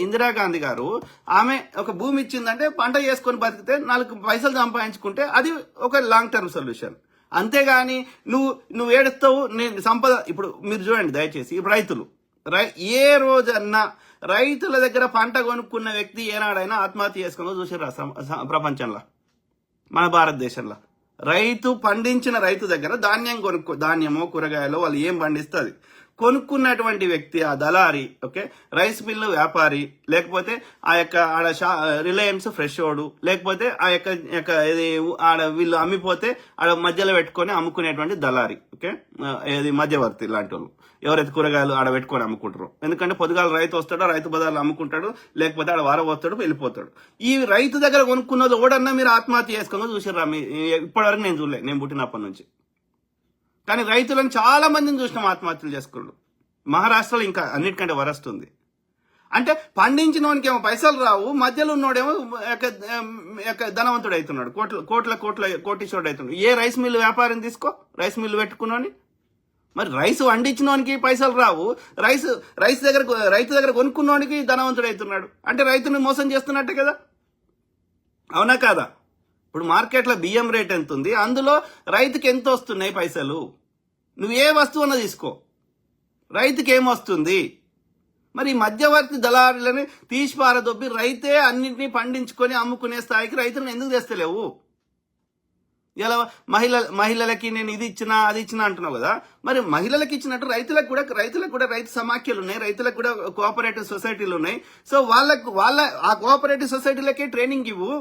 ఇందిరాగాంధీ గారు ఆమె ఒక భూమి ఇచ్చిందంటే పంట చేసుకొని బతికితే 4 పైసలు సంపాదించుకుంటే అది ఒక లాంగ్ టర్మ్ సొల్యూషన్. అంతేగాని నువ్వు ఏడుస్తావు నేను సంపద. ఇప్పుడు మీరు చూడండి దయచేసి, ఇప్పుడు రైతులు ఏ రోజన్నా రైతుల దగ్గర పంట కొనుక్కున్న వ్యక్తి ఏనాడైనా ఆత్మహత్య చేసుకుని చూసారు ప్రపంచంలో? మన భారతదేశంలో రైతు పండించిన రైతు దగ్గర ధాన్యమో కూరగాయలో వాళ్ళు ఏం పండిస్తుంది కొనుక్కున్నటువంటి వ్యక్తి ఆ దళారి, ఓకే, రైస్ మిల్లు వ్యాపారి, లేకపోతే ఆ యొక్క ఆడ రిలయన్స్ ఫ్రెష్ ఓడు, లేకపోతే ఆ యొక్క ఇది ఆడ వీళ్ళు అమ్మిపోతే ఆడ మధ్యలో పెట్టుకొని అమ్ముకునేటువంటి దళారి, ఓకే, ఇది మధ్యవర్తి లాంటి వాళ్ళు ఎవరైతే కూరగాయలు ఆడ పెట్టుకొని అమ్ముకుంటారు. ఎందుకంటే పొద్దుగాల రైతు వస్తాడో రైతు బజార్లో అమ్ముకుంటాడు, లేకపోతే ఆడ వారం వస్తాడు వెళ్ళిపోతాడు. ఈ రైతు దగ్గర కొనుక్కున్నది ఓడన్నా మీరు ఆత్మహత్య చేసుకుని చూసారా? ఇప్పటివరకు నేను చూడలే, నేను పుట్టినప్పటి నుంచి. కానీ రైతులను చాలా మందిని చూసినాం ఆత్మహత్యలు చేసుకున్నాడు. మహారాష్ట్రలో ఇంకా అన్నిటికంటే వరస్తుంది. అంటే పండించినోనికి ఏమో పైసలు రావు, మధ్యలో ఉన్నోడేమో ధనవంతుడు అవుతున్నాడు, కోటీశ్వరుడు అవుతున్నాడు. ఏ రైస్ మిల్లు వ్యాపారం తీసుకో, రైస్ మిల్లు పెట్టుకున్నాని. మరి రైస్ వండించినోనికి పైసలు రావు, రైతు దగ్గర కొనుక్కున్నోనికి ధనవంతుడు అవుతున్నాడు. అంటే రైతుని మోసం చేస్తున్నట్టే కదా, అవునా కాదా? ఇప్పుడు మార్కెట్లో బియ్యం రేట్ ఎంత ఉంది, అందులో రైతుకి ఎంత వస్తున్నాయి పైసలు? నువ్వు ఏ వస్తువు అన్నా తీసుకో, రైతుకి ఏమొస్తుంది? మరి మధ్యవర్తి దళారులని తీసి పారదొబ్బి రైతే అన్నింటినీ పండించుకొని అమ్ముకునే స్థాయికి రైతులను ఎందుకు తెస్తలేవు? ఇలా మహిళలకి నేను ఇది ఇచ్చినా అది ఇచ్చినా అంటున్నావు కదా, మరి మహిళలకు ఇచ్చినట్టు రైతులకు కూడా రైతు సమాఖ్యలు ఉన్నాయి, రైతులకు కూడా కోఆపరేటివ్ సొసైటీలు ఉన్నాయి. సో వాళ్ళ ఆ కోఆపరేటివ్ సొసైటీలకే ట్రైనింగ్ ఇవ్వు.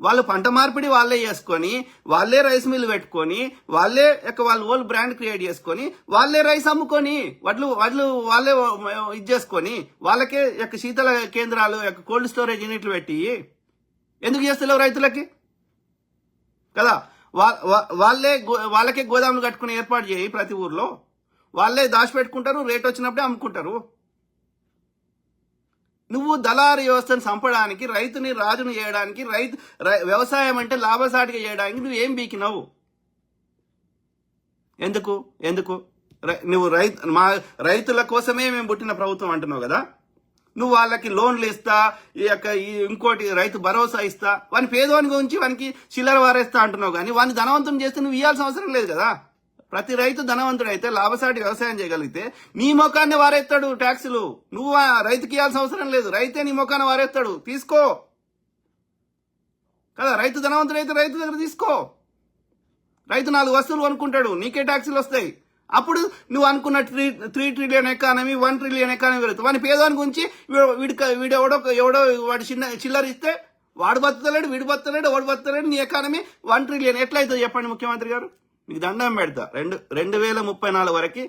వాళ్ళు పంట మార్పిడి వాళ్ళే చేసుకొని, వాళ్ళే రైస్ మిల్ పెట్టుకొని, వాళ్ళే వాళ్ళ ఓల్ బ్రాండ్ క్రియేట్ చేసుకొని, వాళ్ళే రైస్ అమ్ముకొని, వడ్లు వాళ్ళే ఇది చేసుకొని, వాళ్ళకే శీతల కేంద్రాలు కోల్డ్ స్టోరేజ్ యూనిట్లు పెట్టి ఎందుకు చేస్తలేవు రైతులకి కదా? వాళ్ళకే గోదాములు కట్టుకుని ఏర్పాటు చేయి ప్రతి ఊర్లో. వాళ్ళే దాచిపెట్టుకుంటారు, రేట్ వచ్చినప్పుడే అమ్ముకుంటారు. నువ్వు దళారీ వ్యవస్థను చంపడానికి, రైతుని రాజును చేయడానికి, వ్యవసాయం అంటే లాభసాటిగా చేయడానికి నువ్వు ఏం బీకినావు? ఎందుకు నువ్వు రైతుల కోసమే మేము పుట్టిన ప్రభుత్వం అంటున్నావు కదా. నువ్వు వాళ్ళకి లోన్లు ఇస్తా, ఇంకోటి రైతు భరోసా ఇస్తా, వాని పేదవాని గురించి వానికి చిల్లర వారేస్తా అంటున్నావు. కానీ వాడిని ధనవంతం చేస్తే నువ్వు ఇవ్వాల్సిన అవసరం లేదు కదా. ప్రతి రైతు ధనవంతుడు అయితే లాభసాటి వ్యవసాయం చేయగలిగితే నీ మొఖాన్ని వారేస్తాడు ట్యాక్సులు. నువ్వు రైతుకి ఇవ్వాల్సిన అవసరం లేదు, రైతే నీ మొఖాన్ని వారేస్తాడు. తీసుకో కదా, రైతు ధనవంతుడు అయితే రైతు దగ్గర తీసుకో. రైతు 4 వస్తువులు కొనుక్కుంటాడు, నీకే ట్యాక్సులు వస్తాయి. అప్పుడు నువ్వు అనుకున్న 3 ట్రిలియన్ ఎకానమీ, 1 ట్రిలియన్ ఎకానమీ పెరుగుతుంది. వాని పేదవాని గురించి ఎవడో వాడి చిల్లర ఇస్తే వాడు బతలేడు, వీడు బతలేడు, వాడు బతలేడు, నీ ఎకానమీ 1 ట్రిలియన్ ఎట్లయితే చెప్పండి ముఖ్యమంత్రి గారు? మీకు దండం పెడతా. 2034 వరకు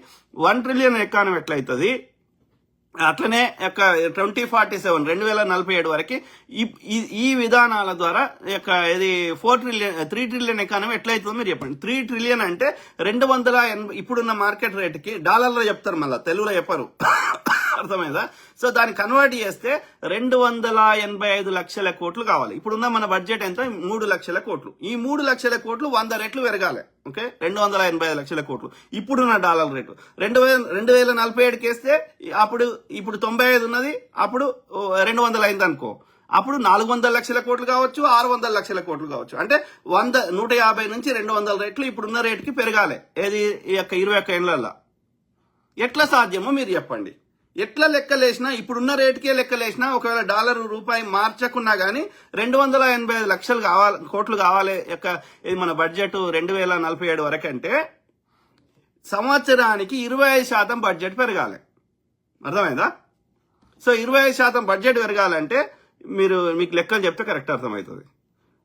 1 ట్రిలియన్ ఎకానమీ ఎట్లయితుంది? అట్లనే 2047 2047 వరకు ఈ విధానాల ద్వారా ఇది 3 ట్రిలియన్ ఎకానమీ ఎట్లయితుందో మీరు చెప్పండి. 3 ట్రిలియన్ అంటే 280 ఇప్పుడున్న మార్కెట్ రేటుకి డాలర్లో చెప్తారు, మళ్ళీ తెలుగులో చెప్పరు, అర్థమైందా? సో దాన్ని కన్వర్ట్ చేస్తే 285 లక్షల కోట్లు కావాలి. ఇప్పుడున్న మన బడ్జెట్ ఎంత? 3 లక్షల కోట్లు. ఈ 3 లక్షల కోట్లు 100 రెట్లు పెరగాలి. ఓకే, 285 లక్షల కోట్లు ఇప్పుడున్న డాలర్ రేటు. 2047 వేస్తే ఇప్పుడు 95 ఉన్నది, అప్పుడు 200 అయింది అనుకో, అప్పుడు 400 లక్షల కోట్లు కావచ్చు, 600 లక్షల కోట్లు కావచ్చు. అంటే 150 నుంచి 200 రెట్లు ఇప్పుడున్న రేటుకి పెరగాలి. ఏది 21 ఏళ్లలో? ఎట్లా సాధ్యమో మీరు చెప్పండి. ఎట్లా లెక్కలేసినా ఇప్పుడున్న రేటుకే లెక్కలేసినా, ఒకవేళ డాలర్ రూపాయి మార్చకున్నా గానీ 285 లక్షలు కోట్లు కావాలి. ఇది మన బడ్జెట్ 2047 వరకు అంటే సంవత్సరానికి 25% బడ్జెట్ పెరగాలి. అర్థమైందా? సో 25% బడ్జెట్ పెరగాలంటే మీకు లెక్కలు చెప్తే కరెక్ట్ అర్థమవుతుంది.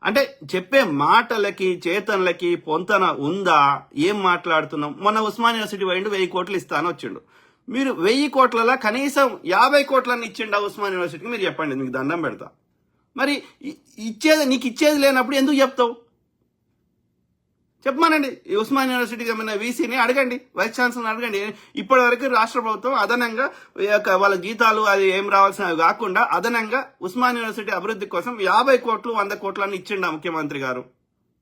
అంటే చెప్పే మాటలకి చేతనలకి పొంతన ఉందా? ఏం మాట్లాడుతున్నాం? మొన్న ఉస్మాన్ యూనివర్సిటీ పోయిండు, 1000 కోట్లు ఇస్తా అని వచ్చిండు. మీరు 1000 కోట్లలో కనీసం 50 కోట్లని ఇచ్చిండు ఉస్మాన్ యూనివర్సిటీకి, మీరు చెప్పండి, మీకు దండం పెడతా. మరి నీకు ఇచ్చేది లేనప్పుడు ఎందుకు చెప్తావు? చెప్పమానండి. ఉస్మాన్ యూనివర్సిటీకి ఏమైనా వీసీని అడగండి, వైస్ ఛాన్సలర్ అడగండి. ఇప్పటి వరకు రాష్ట్ర ప్రభుత్వం అదనంగా వాళ్ళ జీతాలు అది ఏం రావాల్సినవి కాకుండా అదనంగా ఉస్మాన్ యూనివర్సిటీ అభివృద్ధి కోసం 50 కోట్లు 100 కోట్లని ఇచ్చిండు ముఖ్యమంత్రి గారు.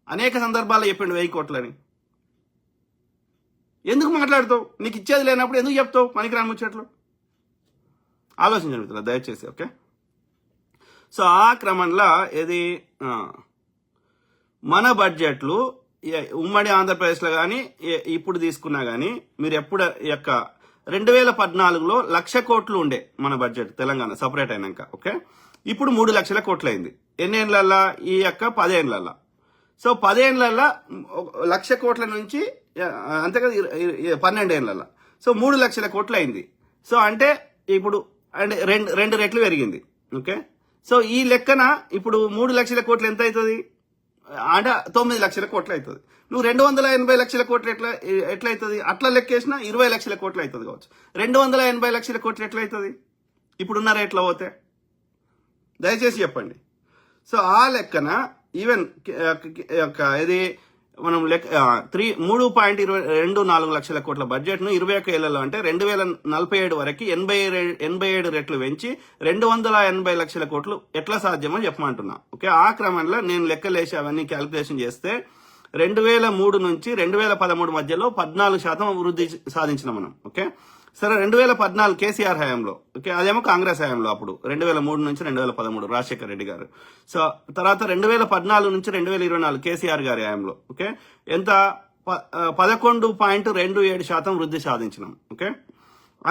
అనేక సందర్భాల్లో చెప్పిండు 1000 కోట్లని. ఎందుకు మాట్లాడుతావు? నీకు ఇచ్చేది లేనప్పుడు ఎందుకు చెప్తావు పనికిరాని ముచ్చట్లు? ఆలోచించండి మిత్రులు దయచేసి. ఓకే, సో ఆ క్రమంలో ఇది మన బడ్జెట్లు ఉమ్మడి ఆంధ్రప్రదేశ్లో కానీ ఇప్పుడు తీసుకున్నా కానీ మీరు ఎప్పుడు యొక్క 2014లో 1,00,000 కోట్లు ఉండే మన బడ్జెట్ తెలంగాణ సపరేట్ అయినాక. ఓకే, ఇప్పుడు 3 లక్షల కోట్లు అయింది. ఎన్ని ఏళ్ళల్లో? ఈ యొక్క 10 ఏళ్ళల్లో. సో 10 ఏళ్ళల్లో 1,00,000 కోట్ల నుంచి అంతే కదా 12 ఏళ్ళల్లో. సో 3 లక్షల కోట్లు అయింది. సో అంటే ఇప్పుడు అంటే రెండు రెట్లు పెరిగింది. ఓకే, సో ఈ లెక్కన ఇప్పుడు 3 లక్షల కోట్లు ఎంత అవుతుంది అంటే 9 లక్షల కోట్లు అవుతుంది. నువ్వు 280 లక్షల కోట్లు ఎట్లా అవుతుంది? అట్లా లెక్కేసినా 20 లక్షల కోట్లు అవుతుంది కావచ్చు. 280 లక్షల కోట్లు ఎట్లా అవుతుంది ఇప్పుడున్న రేట్లో పోతే? దయచేసి చెప్పండి. సో ఆ లెక్కన ఈవెన్ ఇది మనం 3.24 లక్షల కోట్ల బడ్జెట్ ను 21 ఏళ్లలో అంటే 2047 వరకు 87 రెట్లు పెంచి 280 లక్షల కోట్లు ఎట్లా సాధ్యమని చెప్పమంటున్నా. ఓకే, ఆ క్రమంలో నేను లెక్కలేసి అవన్నీ క్యాలిక్యులేషన్ చేస్తే 2003 నుంచి 2013 మధ్యలో 14% వృద్ధి సాధించినాం మనం. ఓకే, సరే 2014 కేసీఆర్ హయాంలో, ఓకే, అదేమో కాంగ్రెస్ హయాంలో అప్పుడు 2003 నుంచి 2013 రాజశేఖర రెడ్డి గారు. సో తర్వాత 2014 నుంచి 2024 కేసీఆర్ గారి హయాంలో ఓకే ఎంత 11.27% వృద్ధి సాధించినాం. ఓకే,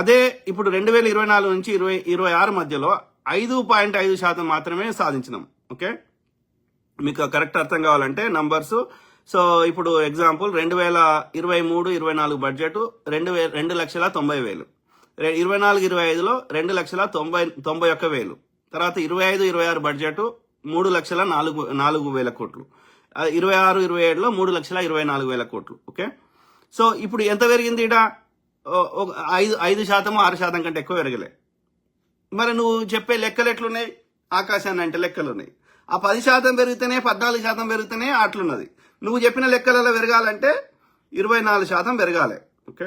అదే ఇప్పుడు 2024 నుంచి 2026 మధ్యలో 5.5% మాత్రమే సాధించినాం. ఓకే, మీకు కరెక్ట్ అర్థం కావాలంటే నంబర్స్. సో ఇప్పుడు ఎగ్జాంపుల్ 2023-24 బడ్జెట్ 2,90,000, 24-25లో 2,91,000, తర్వాత 25-26 బడ్జెట్ 3,04,000 కోట్లు, 26-27లో 3,24,000 కోట్లు. ఓకే, సో ఇప్పుడు ఎంత పెరిగింది? ఇట 5%, 6% కంటే ఎక్కువ పెరగలే. మరి నువ్వు చెప్పే లెక్కలు ఎట్లున్నాయి? ఆకాశాన్ని అంటే లెక్కలు ఉన్నాయి. ఆ 10% పెరిగితేనే 14% పెరిగితేనే అట్లున్నది. నువ్వు చెప్పిన లెక్కలలో పెరగాలంటే 24% పెరగాలి. ఓకే.